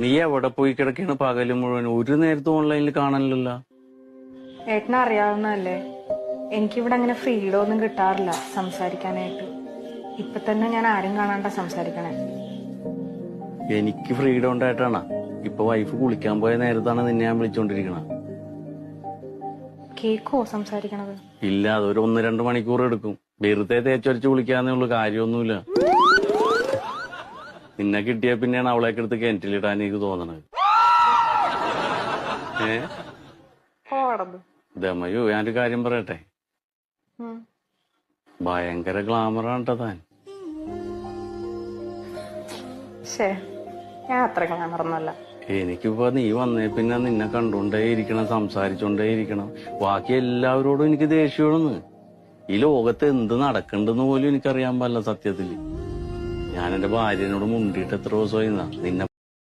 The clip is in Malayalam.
നീ എവിടെ പോയി കിടക്കാണ് പകല് മുഴുവൻ? ഒരു നേരത്തെ ഓൺലൈനിൽ കാണാനില്ലല്ലോ. ഏട്ടനെ അറിയാവുന്നതല്ലേ, എനിക്കിവിടെ അങ്ങനെ ഫ്രീഡം ഒന്നും കിട്ടാറില്ല സംസാരിക്കാനായിട്ട്. ഇപ്പൊ തന്നെ ഞാൻ ആരും കാണാണ്ട സംസാരിക്കണേ. എനിക്ക് ഫ്രീഡം ഉണ്ടായിട്ടാണ്. ഇപ്പൊ വൈഫ് കുളിക്കാൻ പോയ നേരത്താണ് നിന്നെ ഞാൻ വിളിച്ചോണ്ടിരിക്കണ. കേക്കോ സംസാരിക്കണത്? ഇല്ല, അതൊരു 1-2 മണിക്കൂർ എടുക്കും. വെറുതെ തേച്ചൊരച്ച് കുളിക്കാന്നേ ഉള്ളു, കാര്യമൊന്നുമില്ല. നിന്നെ കിട്ടിയ പിന്നെയാണ് അവളേക്ക് എടുത്ത് കിണറ്റിലിടാൻ എനിക്ക് തോന്നണത്. ദമയോ, ഞാനൊരു കാര്യം പറയട്ടെ, ഭയങ്കര ഗ്ലാമറാണ് താൻ. ഞാൻ അത്ര ഗ്ലാമറൊന്നുമല്ല. എനിക്കിപ്പോ നീ വന്നേ പിന്നെ നിന്നെ കണ്ടുകൊണ്ടേ ഇരിക്കണം, സംസാരിച്ചോണ്ടേ ഇരിക്കണം. ബാക്കി എല്ലാവരോടും എനിക്ക് ദേഷ്യമാണെന്ന്. ഈ ലോകത്ത് എന്ത് നടക്കണ്ടെന്ന് പോലും എനിക്കറിയാൻ പാടില്ല സത്യത്തില്. ഞാൻ എന്റെ ഭാര്യനോട് മുണ്ടിയിട്ട് എത്ര ദിവസമായി നിന്നെ